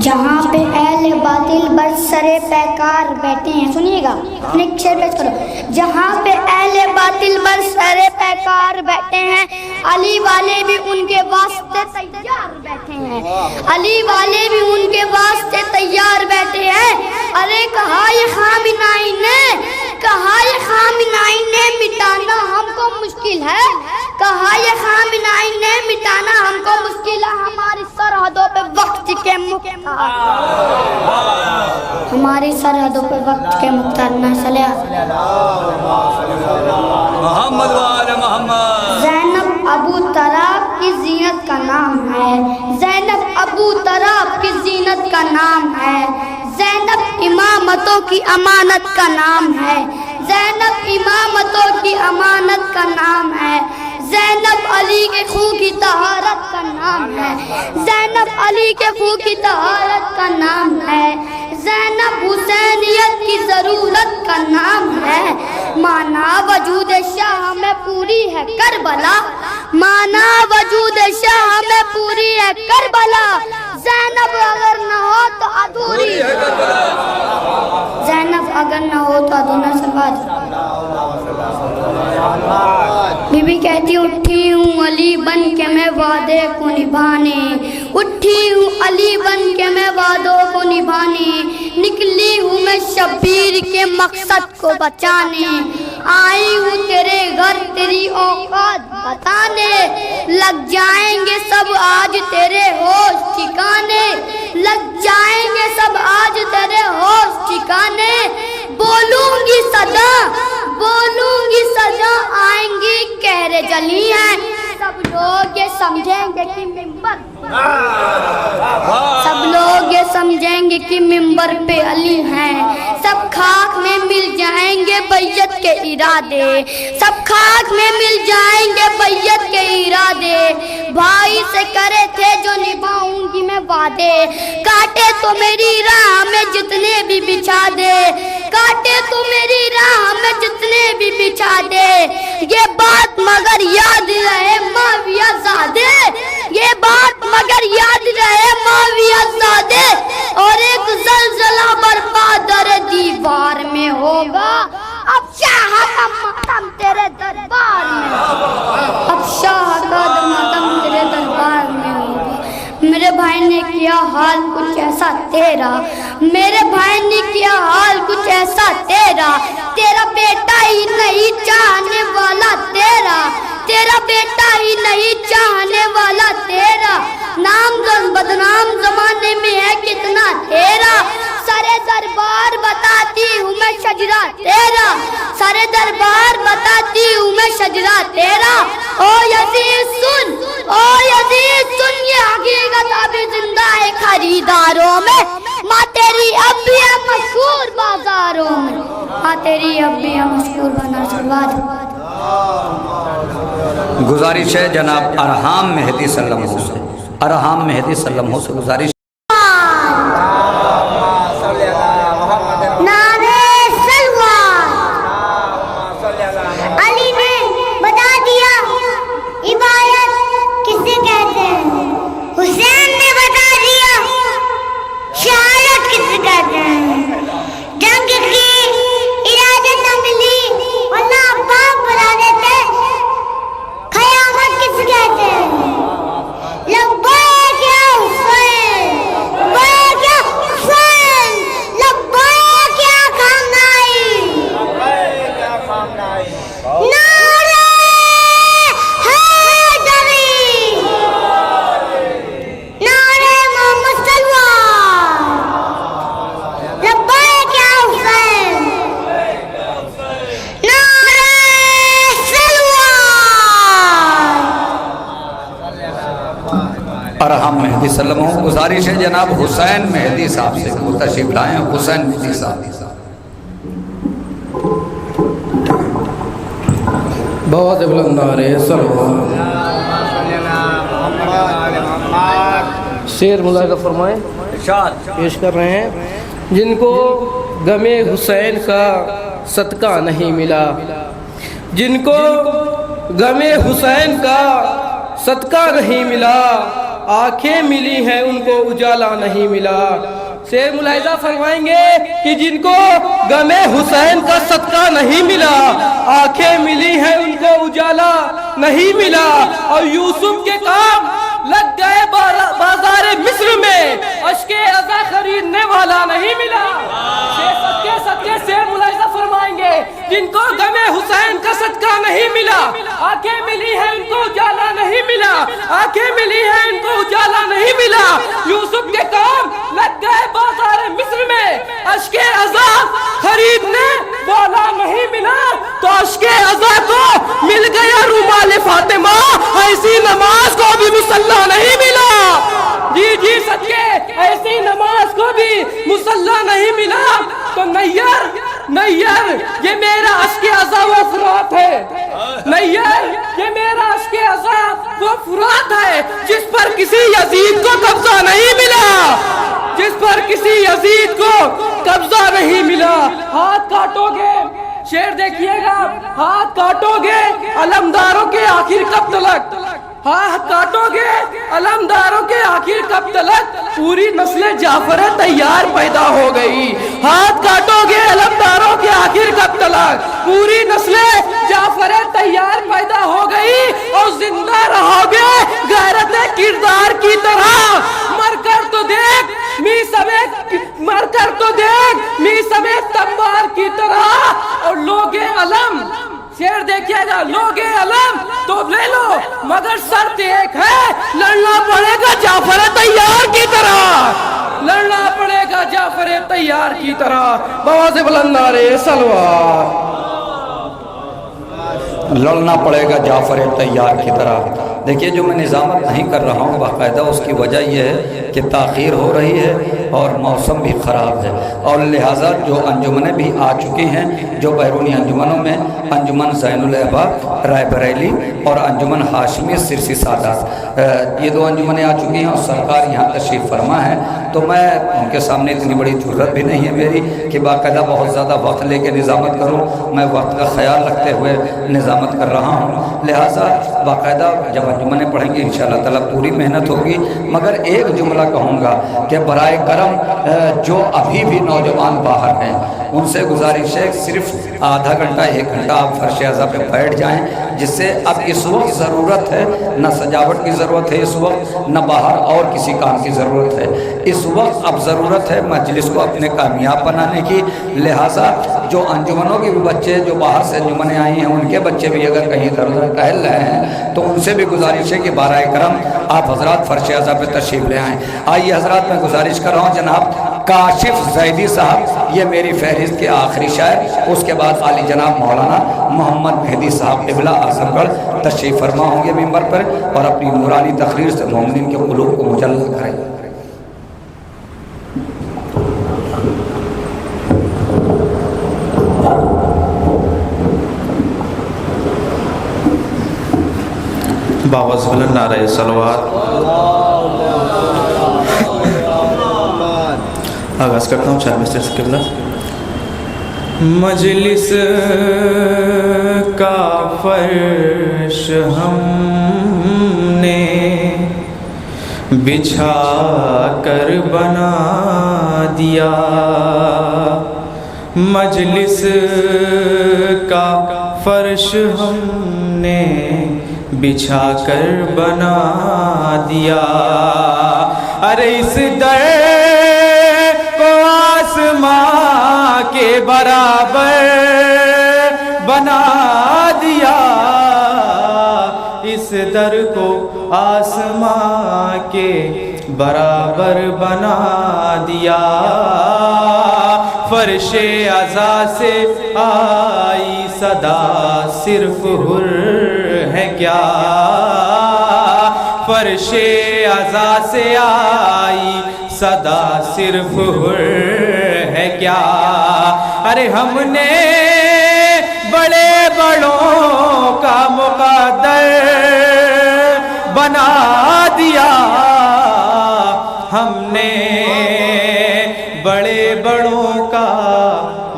جہاں پہ اہل باطل برسرے پیکار بیٹھے ہیں، سنیے گا اپنے شعر پیش کرو. جہاں پہ اہل باطل برسرے پیکار بیٹھے ہیں، علی والے بھی ان کے واسطے تیار بیٹھے ہیں. علی والے بھی ان کے واسطے تیار بیٹھے ہیں. ارے کہا یہ خامنائی نے، کہا یہ خامنائی نے مٹانا ہم کو مشکل ہے. کہا یہ خامنائی نے مٹانا ہم کو مشکل ہے. ہماری سرحدوں پہ وقت کے مختار، ہماری سرحدوں پہ وقت کے مختار نہ چلے. محمد وآل محمد. زینب ابو طراب کی زینت کا نام ہے. زینب ابو طراب کی زینت کا نام ہے. زینب امامتوں کی امانت کا نام ہے. زینب امامتوں کی امانت کا نام ہے. زینب علی کے خون کی طہارت کا نام ہے. زینب علی کے خون کی طہارت کا نام ہے. زینب حسینیت کی ضرورت کا نام ہے. مانا وجود شاہ میں پوری ہے کربلا، مانا وجود شاہ میں پوری ہے کربلا. زینب اگر نہ ہو تو ادھوری ہے کربلا. زینب اگر نہ ہو تو ادھورا سلوات. بی بی کہتی اٹھی ہوں علی بن کے میں وعدے کو نبھانے، اٹھی ہوں علی بن کے میں وعدوں کو نبھانے. نکلی ہوں میں شبیر کے مقصد کو بچانے. آئی ہوں تیرے گھر تیری اوقات بتانے. لگ جائیں گے سب آج تیرے ہوش ٹھکانے، لگ جائیں گے سب آج تیرے ہوش ٹھکانے. بولوں گی صدا، بولوں گی صدا، آئیں گی کہرے جلی ہیں. سب لوگ یہ سمجھیں گے کہ منبر، سب لوگ یہ سمجھیں گے کہ منبر پہ علی ہیں. سب خاک میں مل جائیں گے بیعت کے ارادے، سب خاک میں مل جائیں گے بیعت کے ارادے. بھائی سے کرے تھے جو نبھاؤں گی میں وعدے، کاٹے تو میری راہ میں جتنے بھی بچھا دے، کاٹے تو میری راہ میں جتنے بھی بچھا دے. یہ بات مگر یاد رہے معاویہ زادے، یہ بات مگر یاد رہے معاویہ زادے. اور ایک زلزلہ برپا در دیوار میں ہوگا، اب شاہ کا ماتم تیرے دربار میں ہوگا، اب شاہ کا ماتم تیرے دربار میں ہوگا. میرے بھائی نے کیا حال کچھ ایسا تیرا، میرے بھائی نے کیا حال کچھ ایسا تیرا. تیرا بیٹا ہی نہیں چاہنے والا تیرا، تیرا بیٹا ہی نہیں چاہنے والا تیرا. نام بدنام زمانے میں ہے کتنا تیرا. سارے دربار بتاتی ہوں میں شجرا تیرا، سارے دربار بتاتی ہوں میں شجرا تیرا. او یزید سن، او یزید سن، یہ حقیقت ابھی زندہ ہے خریداروں میں. ماں تیری اب بھی ہے مشہور بازاروں میں، ماں تیری اب بھی ہے مشہور بازار. گزارش ہے جناب ارحام مہدی سلم ہو سے، ارحام مہدی سلم ہو سے گزارش. ارحام مہدی سلم ہو. گزارش ہے جناب حسین مہدی صاحب سے وہ تشریف لائیں. حسین مہدی صاحب. بہت بلند نعرے سلام. شعر مذاکرہ فرمائیں، پیش کر رہے ہیں. جن کو غم حسین کا صدقہ نہیں ملا، جن کو غم حسین کا صدقہ نہیں ملا، آنکھیں ملی ہیں ان کو اجالا نہیں ملا. شیر ملاحظہ فرمائیں گے کہ جن کو غم حسین کا صدقہ نہیں ملا، آنکھیں ملی ہیں ان کو اجالا نہیں ملا. اور یوسف کے کام لگ گئے بازار مصر میں، اشک عزا خریدنے والا نہیں ملا. صدقے سے ملاحظہ فرمائیں گے جن کو غم حسین کا صدقہ نہیں ملا، آنکھیں ملی ہیں ان کو اجالا نہیں ملا، آنکھیں ملی ہیں ان کو اجالا نہیں ملا. یوسف کے کام لگ گئے بازار مصر میں، اشک عزا خریدنے والا نہیں ملا. تو اشک عزا کو مل گیا رومال فاطمہ، ایسی نماز کو بھی مصلی نہیں ملا. جی صدقے ایسی نماز کو بھی مصلی نہیں ملا. تو نیر یہ میرا اشک عزا وہ فرات ہے، نیر یہ میرا اشک عزا وہ فرات ہے جس پر کسی یزید کو قبضہ نہیں ملا، جس پر کسی یزید کو قبضہ نہیں ملا. ہاتھ کاٹو گے، شعر دیکھیے گا، ہاتھ کاٹو گے علمداروں کے آخر کب تلک، ہاتھ کاٹو گے علمداروں کے آخر کب تلک، پوری نسل جعفر تیار پیدا ہو گئی. ہاتھ کاٹو گے علمداروں کے آخر کب تلک، پوری نسل جعفر تیار پیدا ہو گئی. اور زندہ رہو گے غیرت کردار کی طرح، مر کر تو دیکھ می سمیت، مر کر تو دیکھ می سمیت تمبار کی طرح. اور لوگ علم، شعر دیکھیے گا، لوگ علم تو لے لو مگر شرط ایک ہے، لڑنا پڑے گا جعفر تیار کی طرح، لڑنا پڑے گا جعفر تیار کی طرح. بآواز بلند نعرے سلوات. لڑنا پڑے گا جعفر تیار کی طرح. دیکھیے جو میں نظامت نہیں کر رہا ہوں باقاعدہ اس کی وجہ یہ ہے کہ تاخیر ہو رہی ہے اور موسم بھی خراب ہے، اور لہٰذا جو انجمنیں بھی آ چکی ہیں، جو بیرونی انجمنوں میں انجمن زین الاحباب رائے بریلی اور انجمن ہاشمی سرسی سادات، یہ دو انجمنیں آ چکی ہیں اور سرکار یہاں تشریف فرما ہے. تو میں ان کے سامنے اتنی بڑی ضرورت بھی نہیں ہے میری کہ باقاعدہ بہت زیادہ وقت لے کے نظامت کروں. میں وقت کا خیال رکھتے ہوئے نظامت کر رہا ہوں، لہٰذا باقاعدہ جب انجمنیں پڑھیں گے انشاءاللہ تعالیٰ پوری محنت ہوگی. مگر ایک جملہ کہوں گا کہ برائے کرم جو ابھی بھی نوجوان باہر ہیں ان سے گزارش ہے صرف آدھا گھنٹہ 1 گھنٹہ آپ فرش اعضا پہ بیٹھ جائیں، جس سے اب اس وقت ضرورت ہے، نہ سجاوٹ کی ضرورت ہے اس وقت، نہ باہر اور کسی کام کی ضرورت ہے. اس وقت اب ضرورت ہے مجلس کو اپنے کامیاب بنانے کی. لہٰذا جو انجمنوں کے بھی بچے جو باہر سے انجمنیں آئی ہیں ان کے بچے بھی اگر کہیں ادھر ادھر ٹہل رہے ہیں تو ان سے بھی گزارش ہے کہ برائے کرم آپ حضرات فرش اعضا پہ تشریف لے آئیں. آئیے حضرات میں گزارش کر رہا ہوں جناب کاشف زیدی صاحب، یہ میری فہرست کے آخری شاعر، اس کے بعد عالی جناب مولانا محمد مہدی صاحب قبلہ اعظم گڑھ تشریف فرما ہوں گے ممبر پر اور اپنی نورانی تقریر سے مومنین کے قلوب کو مجلل کریں. باوز بلند نعرہ صلوات. آغاز کرتا ہوں چار مسٹر سے قبلہ. مجلس کا فرش ہم نے بچھا کر بنا دیا، مجلس کا فرش ہم نے بچھا کر بنا دیا. ارے اس در کو آسمان کے برابر بنا دیا، اس در کو آسمان کے برابر بنا دیا. فرش اعضا سے آئی صدا صرف حر ہے کیا، فرش اعضا سے آئی صدا صرف حر ہے کیا. ارے ہم نے بڑے بڑوں کا مقدر بنا دیا، ہم نے بڑے بڑوں کا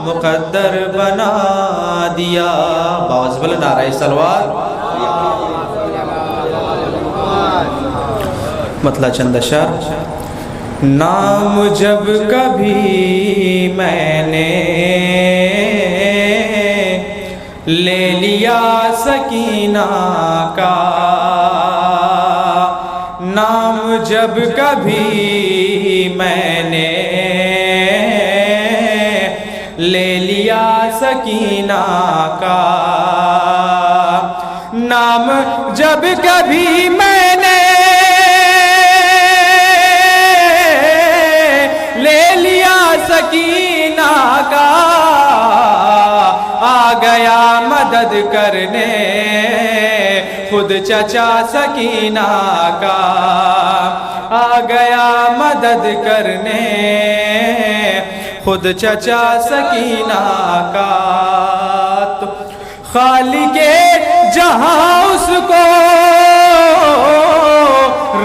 مقدر بنا دیا. باوز بلند نعرہ صلوات. مطلع چند اشعار. نام جب کبھی میں نے لے لیا سکینہ کا، نام جب کبھی میں نے لے لیا سکینہ کا، نام جب کبھی میں نے لے لیا سکینہ کا، آ گیا مدد کرنے خود چچا سکینہ کا، آ گیا مدد کرنے خود چچا سکینہ کا. تو خالق جہاں اس کو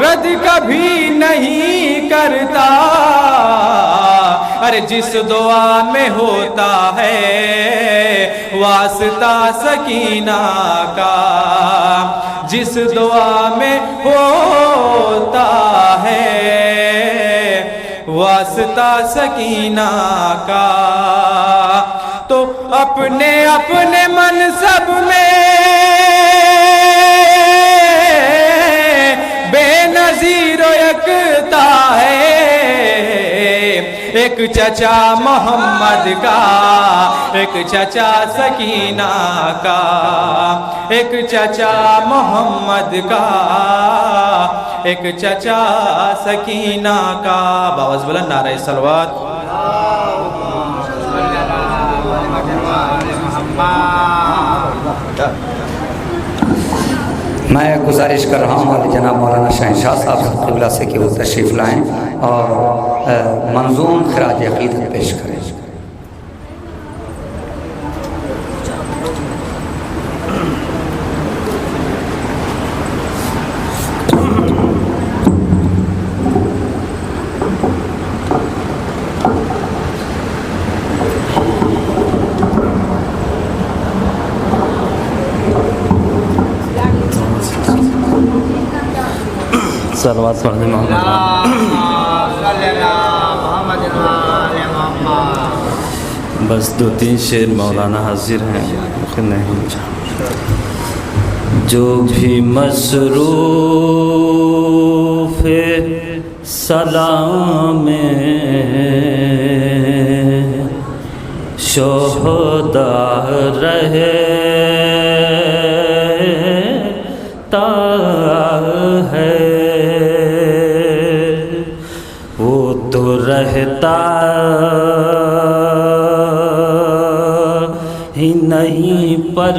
رد کبھی نہیں کرتا، ارے جس دعا میں ہوتا ہے واسطہ سکینہ کا، جس دعا میں ہوتا ہے واسطہ سکینہ کا، تو اپنے اپنے منصب میں بے نظیر و یکتا ہے، ایک چچا محمد کا، ایک چچا سکینہ کا، ایک چچا محمد کا، ایک چچا سکینہ کا. باواز بلند نعرہ صلوات. میں گزارش کر رہا ہوں علی جناب مولانا شہنشاہ صاحب قبلہ سے کہ وہ تشریف لائیں اور منظوم خراج عقیدت پیش کریں. صلوات پڑھ دیں بس 2-3 شعر مولانا حاضر ہیں نہیں. جو بھی مصروف سلام شہداء رہے تا ہے، وہ تو رہتا ہی نہیں پر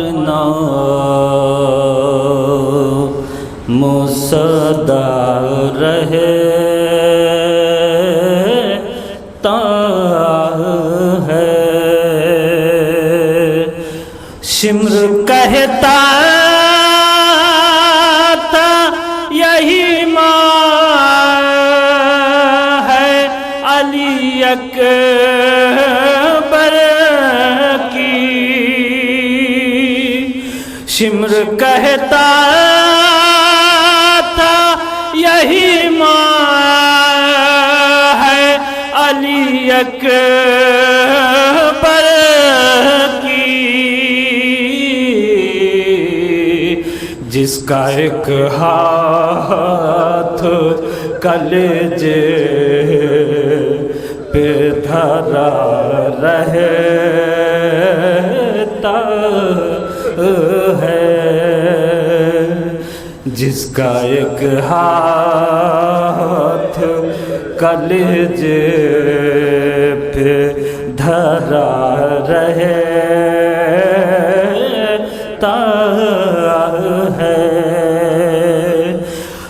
مصدع رہے تا ہے. شمر کہتا تھا یہی ماں ہے علی اکبر کی، شمر کہتا تھا یہی ماں ہے علی اکبر کی، جس کا ایک ہاتھ کلیجے پہ دھرا رہتا ہے، جس کا ایک ہاتھ کلیجے پہ دھرا رہتا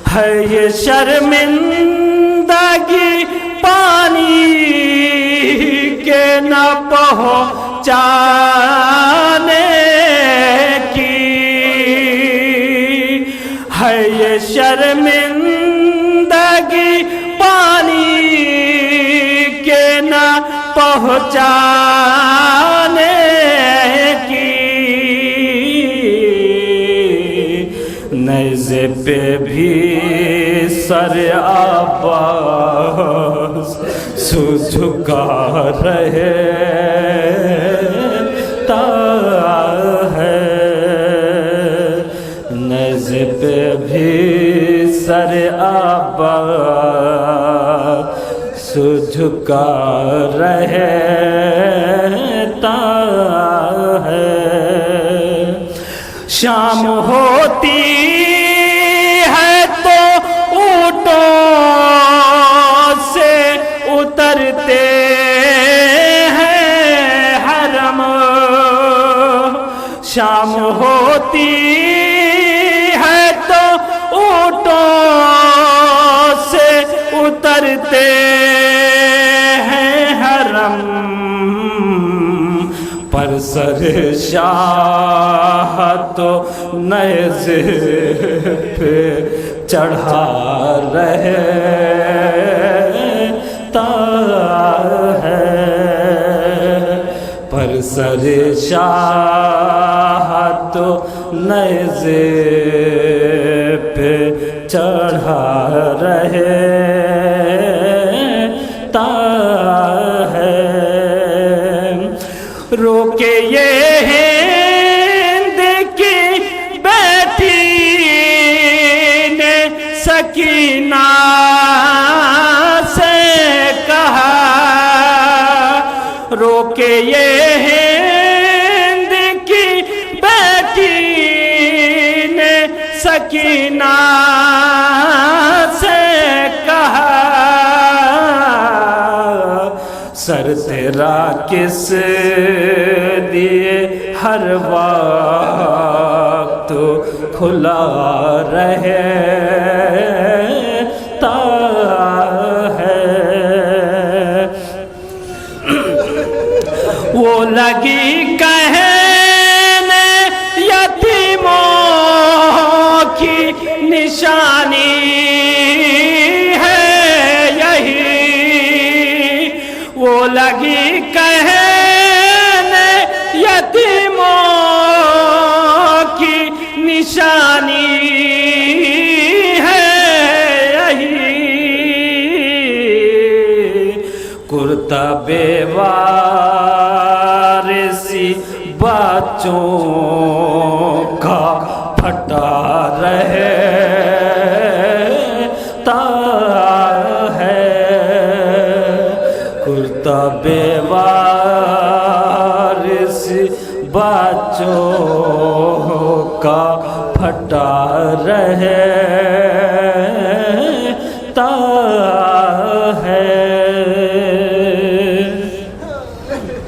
ہے یہ شرمندگی پانی کے نہ پہنچانے کی، ہے یہ شرمندگی پانی کے نہ پہنچانے کی، نیزے پہ بھی سر عباس جھکا رہتا ہے، نیز پہ بھی سر عباس جھکا رہتا ہے۔ شام ہوتی ہے تو اونٹوں سے اترتے ہیں حرم، شام ہوتی ہے تو اونٹوں سے اترتے ہیں حرم، پر سر شاہ تو نیز پہ چڑھا رہتا ہے، پر سر شاہ تو نیز پہ چڑھا رہتا ہے۔ روکے یہ ہند کی بیٹی نے سکینہ سے کہا، روکے یہ ہند کی بیٹی نے سکینہ سے کہا، سر تیرا کس لیے ہر وقت کھلا رہتا ہے، وہ لگی کہنے یتیموں کی نشانی ہے یہی، وہ لگی کہنے یتیموں کی نشانی ہے یہی، کرتا بے وارثی بچوں کا پھٹا رہتا ہے، کرتا بے وارث بچوں کا پھٹا رہتا